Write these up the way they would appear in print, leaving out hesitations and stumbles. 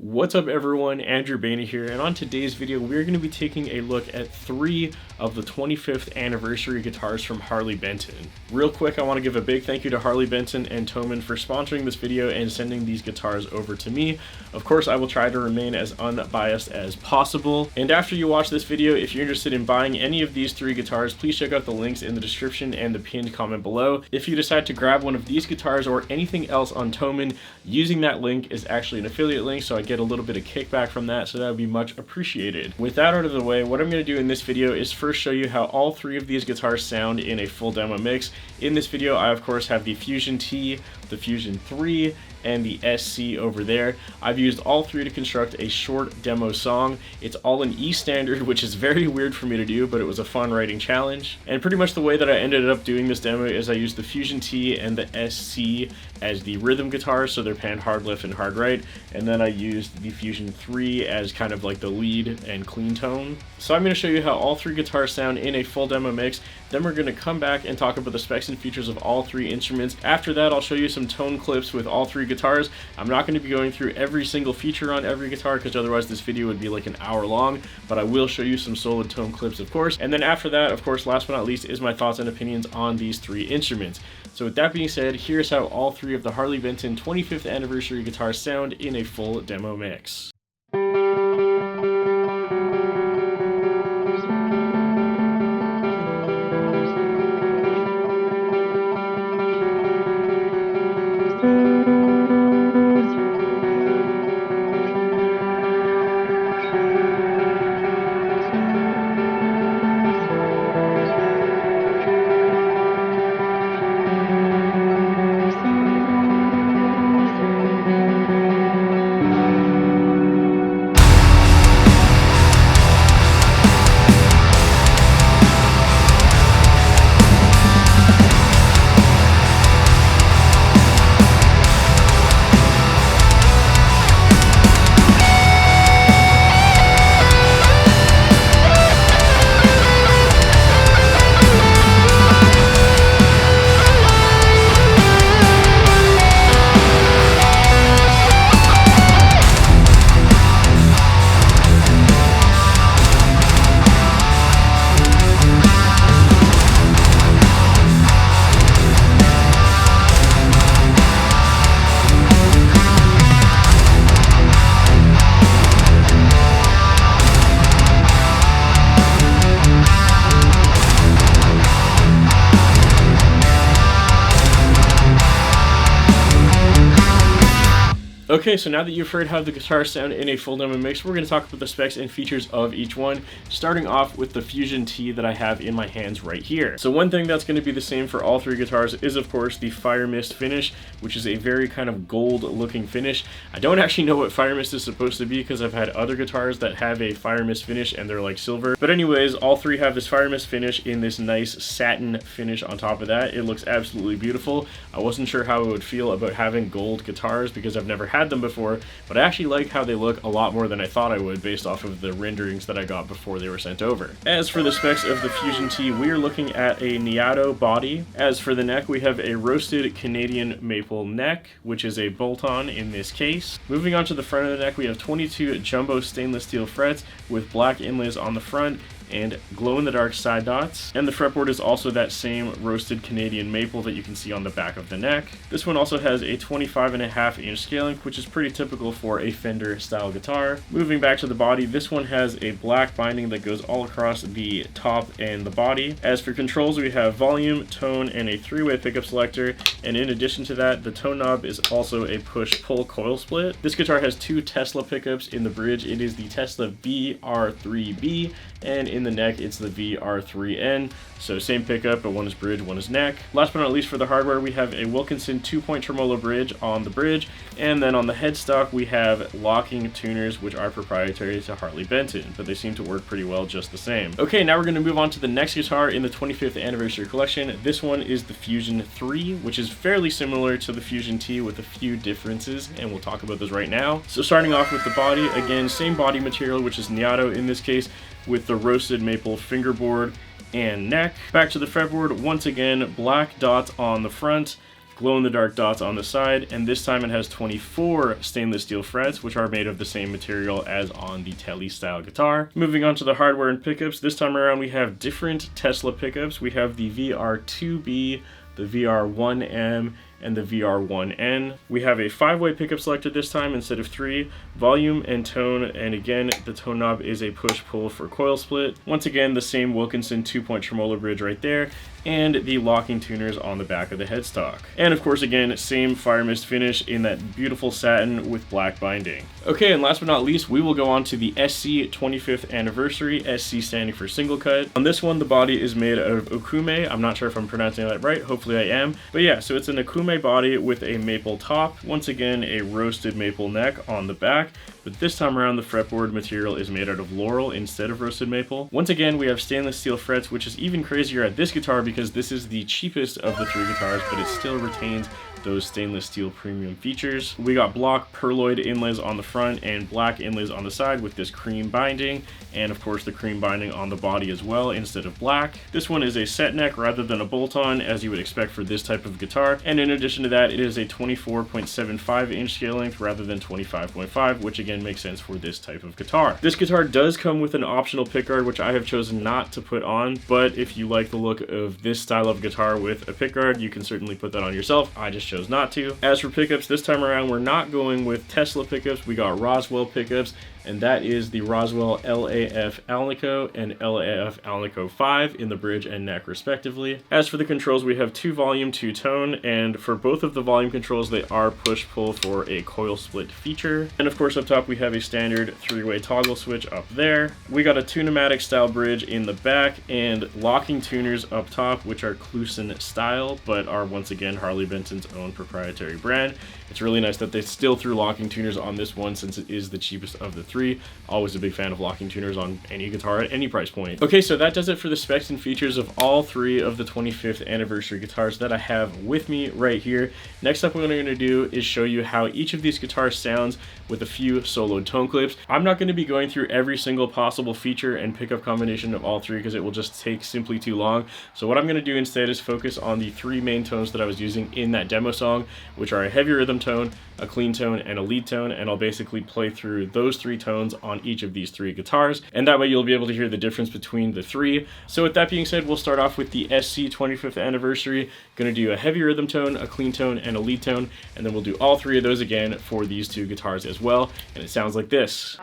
What's up everyone, Andrew Baena here, and on today's video we're going to be taking a look at 3 of the 25th anniversary guitars from Harley Benton. Real quick, I want to give a big thank you to Harley Benton and Thomann for sponsoring this video and sending these guitars over to me. Of course, I will try to remain as unbiased as possible. And after you watch this video, if you're interested in buying any of these 3 guitars, please check out the links in the description and the pinned comment below. If you decide to grab one of these guitars or anything else on Thomann, using that link is actually an affiliate link, so I get a little bit of kickback from that, so that would be much appreciated. With that out of the way, what I'm going to do in this video is first show you how all 3 of these guitars sound in a full demo mix. In this video, I of course have the Fusion T, the Fusion 3, and the SC over there. I've used all 3 to construct a short demo song. It's all in E standard, which is very weird for me to do, but it was a fun writing challenge. And pretty much the way that I ended up doing this demo is I used the Fusion T and the SC as the rhythm guitars, so they're panned hard left and hard right, and then I used the Fusion 3 as kind of like the lead and clean tone. So I'm going to show you how all 3 guitars sound in a full demo mix. Then we're going to come back and talk about the specs and features of all 3 instruments. After that, I'll show you some tone clips with all 3 guitars. I'm not going to be going through every single feature on every guitar because otherwise this video would be like an hour long, but I will show you some solid tone clips, of course. And then after that, of course, last but not least, is my thoughts and opinions on these 3 instruments. So with that being said, here's how all 3 of the Harley Benton 25th anniversary guitars sound in a full demo mix. Okay, so now that you've heard how the guitars sound in a full demo mix, we're going to talk about the specs and features of each one, starting off with the Fusion T that I have in my hands right here. So one thing that's going to be the same for all 3 guitars is, of course, the Fire Mist finish, which is a very kind of gold-looking finish. I don't actually know what Fire Mist is supposed to be because I've had other guitars that have a Fire Mist finish and they're like silver. But anyways, all 3 have this Fire Mist finish in this nice satin finish on top of that. It looks absolutely beautiful. I wasn't sure how I would feel about having gold guitars because I've never had them before, but I actually like how they look a lot more than I thought I would based off of the renderings that I got before they were sent over. As for the specs of the Fusion T, we are looking at a Niato body. As for the neck, we have a roasted Canadian maple neck, which is a bolt-on in this case. Moving on to the front of the neck, we have 22 jumbo stainless steel frets with black inlays on the front and glow-in-the-dark side dots. And the fretboard is also that same roasted Canadian maple that you can see on the back of the neck. This one also has a 25.5-inch scale length, which is pretty typical for a Fender style guitar. Moving back to the body, this one has a black binding that goes all across the top and the body. As for controls, we have volume, tone, and a 3-way pickup selector. And in addition to that, the tone knob is also a push-pull coil split. This guitar has 2 Tesla pickups in the bridge. It is the Tesla VR3B, and in the neck it's the VR3N. So same pickup, but one is bridge, one is neck. Last but not least, for the hardware, we have a Wilkinson 2-point tremolo bridge on the bridge, and then on the headstock we have locking tuners, which are proprietary to Harley Benton, but they seem to work pretty well just the same. Okay, now we're going to move on to the next guitar in the 25th anniversary collection. This one is the Fusion 3, which is fairly similar to the Fusion T with a few differences, and we'll talk about those right now. So starting off with the body, again, same body material, which is Niato in this case, with the roasted maple fingerboard and neck. Back to the fretboard, once again, black dots on the front, glow-in-the-dark dots on the side, and this time it has 24 stainless steel frets, which are made of the same material as on the Telly style guitar. Moving on to the hardware and pickups, this time around we have different Tesla pickups. We have the VR2B, the VR1M, and the VR1N. We have a 5-way pickup selector this time instead of 3, volume and tone, and again, the tone knob is a push-pull for coil split. Once again, the same Wilkinson 2-point tremolo bridge right there, and the locking tuners on the back of the headstock. And of course, again, same fire mist finish in that beautiful satin with black binding. Okay, and last but not least, we will go on to the SC 25th anniversary, SC standing for single cut. On this one, the body is made out of okume. I'm not sure if I'm pronouncing that right, hopefully I am. But yeah, so it's an okume body with a maple top. Once again, a roasted maple neck on the back, but this time around the fretboard material is made out of laurel instead of roasted maple. Once again, we have stainless steel frets, which is even crazier at this guitar because this is the cheapest of the 3 guitars, but it still retains those stainless steel premium features. We got block perloid inlays on the front and black inlays on the side with this cream binding, and of course the cream binding on the body as well instead of black. This one is a set neck rather than a bolt-on, as you would expect for this type of guitar, and in addition to that, it is a 24.75 inch scale length rather than 25.5, which again makes sense for this type of guitar. This guitar does come with an optional pickguard, which I have chosen not to put on, but if you like the look of this style of guitar with a pickguard, you can certainly put that on yourself. I just chose not to. As for pickups, this time around we're not going with Tesla pickups, we got Roswell pickups, and that is the Roswell LAF Alnico and LAF Alnico 5 in the bridge and neck respectively. As for the controls, we have 2 volume, 2 tone, and for both of the volume controls they are push-pull for a coil split feature. And of course up top we have a standard 3-way toggle switch up there. We got a Tune-o-matic style bridge in the back and locking tuners up top, which are Kluson style, but are once again Harley Benton's own proprietary brand. It's really nice that they still threw locking tuners on this one since it is the cheapest of the 3. Always a big fan of locking tuners on any guitar at any price point. Okay, so that does it for the specs and features of all 3 of the 25th anniversary guitars that I have with me right here. Next up, what I'm going to do is show you how each of these guitars sounds with a few soloed tone clips. I'm not going to be going through every single possible feature and pickup combination of all 3 because it will just take simply too long. So what I'm going to do instead is focus on the 3 main tones that I was using in that demo song, which are a heavy rhythm tone, a clean tone, and a lead tone, and I'll basically play through those 3 tones on each of these 3 guitars, and that way you'll be able to hear the difference between the 3. So with that being said, we'll start off with the SC 25th anniversary. Gonna do a heavy rhythm tone, a clean tone, and a lead tone, and then we'll do all 3 of those again for these 2 guitars as well, and it sounds like this.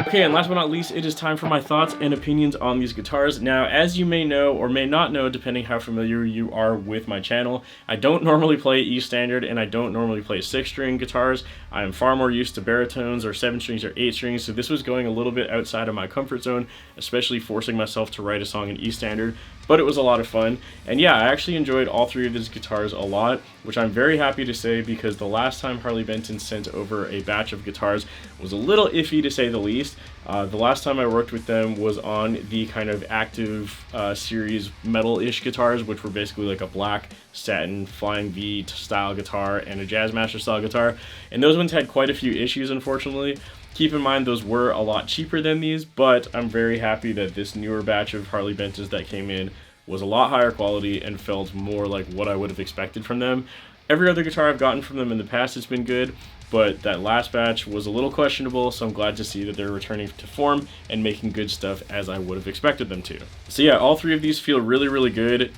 Okay, and last but not least, it is time for my thoughts and opinions on these guitars. Now, as you may know or may not know, depending how familiar you are with my channel, I don't normally play E standard and I don't normally play 6-string guitars. I am far more used to baritones or 7 strings or 8 strings, so this was going a little bit outside of my comfort zone, especially forcing myself to write a song in E standard, but it was a lot of fun. And yeah, I actually enjoyed all 3 of these guitars a lot, which I'm very happy to say because the last time Harley Benton sent over a batch of guitars was a little iffy to say the least. The last time I worked with them was on the kind of active series metal-ish guitars, which were basically like a black satin Flying V style guitar and a Jazzmaster style guitar, and those ones had quite a few issues, unfortunately. Keep in mind those were a lot cheaper than these, but I'm very happy that this newer batch of Harley Bentons that came in was a lot higher quality and felt more like what I would have expected from them. Every other guitar I've gotten from them in the past has been good, but that last batch was a little questionable, so I'm glad to see that they're returning to form and making good stuff as I would have expected them to. So yeah, all 3 of these feel really, really good.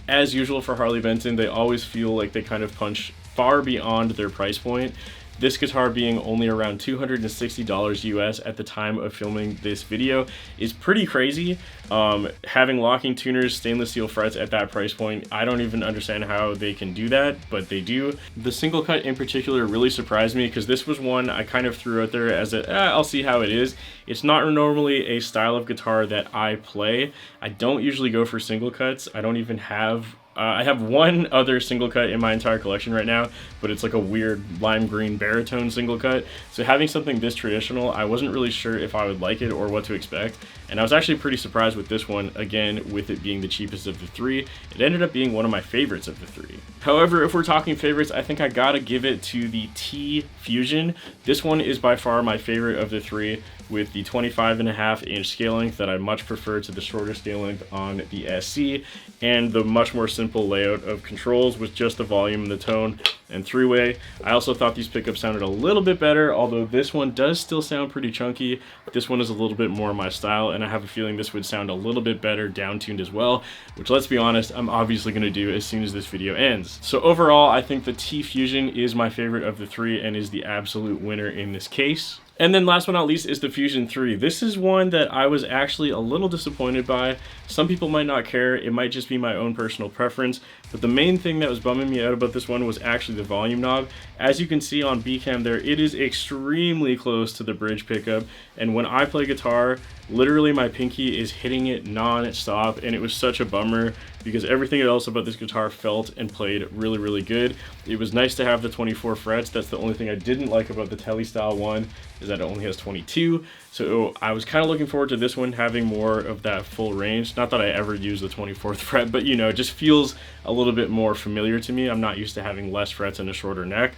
As usual for Harley Benton, they always feel like they kind of punch far beyond their price point. This guitar being only around $260 US at the time of filming this video is pretty crazy. Having locking tuners, stainless steel frets at that price point, I don't even understand how they can do that, but they do. The single cut in particular really surprised me because this was one I kind of threw out there as a, I'll see how it is. It's not normally a style of guitar that I play. I don't usually go for single cuts. I don't even have I have one other single cut in my entire collection right now, but it's like a weird lime green baritone single cut. So having something this traditional, I wasn't really sure if I would like it or what to expect. And I was actually pretty surprised with this one, again, with it being the cheapest of the 3. It ended up being one of my favorites of the 3. However, if we're talking favorites, I think I gotta give it to the T Fusion. This one is by far my favorite of the 3, with the 25.5-inch scale length that I much prefer to the shorter scale length on the SC, and the much more simple layout of controls with just the volume and the tone and 3-way. I also thought these pickups sounded a little bit better, although this one does still sound pretty chunky. This one is a little bit more my style, and I have a feeling this would sound a little bit better down-tuned as well, which, let's be honest, I'm obviously going to do as soon as this video ends. So overall, I think the T Fusion is my favorite of the 3 and is the absolute winner in this case. And then last but not least is the Fusion 3. This is one that I was actually a little disappointed by. Some people might not care, it might just be my own personal preference, but the main thing that was bumming me out about this one was actually the volume knob. As you can see on B-Cam there, it is extremely close to the bridge pickup, and when I play guitar, literally my pinky is hitting it non-stop, and it was such a bummer because everything else about this guitar felt and played really, really good. It was nice to have the 24 frets. That's the only thing I didn't like about the Tele style one, is that it only has 22. So I was kind of looking forward to this one having more of that full range. Not that I ever use the 24th fret, but you know, it just feels a little bit more familiar to me. I'm not used to having less frets and a shorter neck.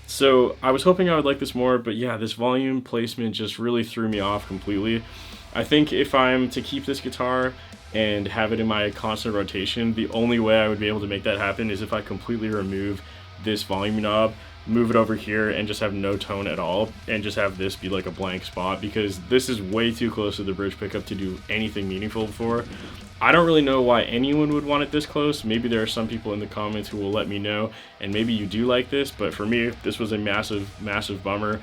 So I was hoping I would like this more, but yeah, this volume placement just really threw me off completely. I think if I'm to keep this guitar and have it in my constant rotation, the only way I would be able to make that happen is if I completely remove this volume knob, move it over here, and just have no tone at all, and just have this be like a blank spot, because this is way too close to the bridge pickup to do anything meaningful for. I don't really know why anyone would want it this close. Maybe there are some people in the comments who will let me know, and maybe you do like this, but for me, this was a massive, massive bummer.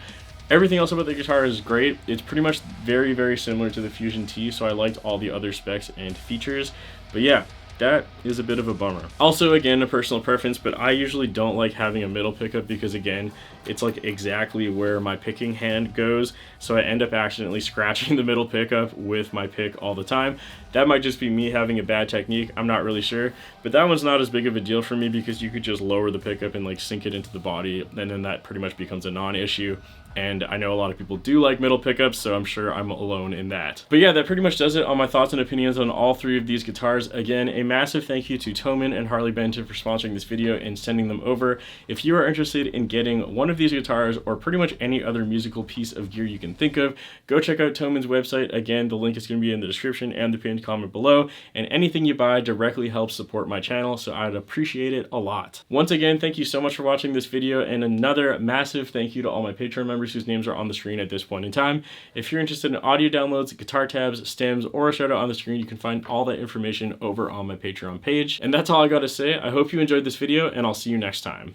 Everything else about the guitar is great. It's pretty much very, very similar to the Fusion T, so I liked all the other specs and features. But yeah, that is a bit of a bummer. Also, again, a personal preference, but I usually don't like having a middle pickup because, again, it's like exactly where my picking hand goes, so I end up accidentally scratching the middle pickup with my pick all the time. That might just be me having a bad technique, I'm not really sure, but that one's not as big of a deal for me because you could just lower the pickup and like sink it into the body, and then that pretty much becomes a non-issue. And I know a lot of people do like middle pickups, so I'm sure I'm alone in that. But yeah, that pretty much does it on my thoughts and opinions on all 3 of these guitars. Again, a massive thank you to Thomann and Harley Benton for sponsoring this video and sending them over. If you are interested in getting one of these guitars or pretty much any other musical piece of gear you can think of, go check out Thoman's website. Again, the link is going to be in the description and the pinned comment below, and anything you buy directly helps support my channel, so I'd appreciate it a lot. Once again, thank you so much for watching this video, and another massive thank you to all my Patreon members whose names are on the screen at this point in time. If you're interested in audio downloads, guitar tabs, stems, or a shout out on the screen, you can find all that information over on my Patreon page. And that's all I got to say. I hope you enjoyed this video, and I'll see you next time.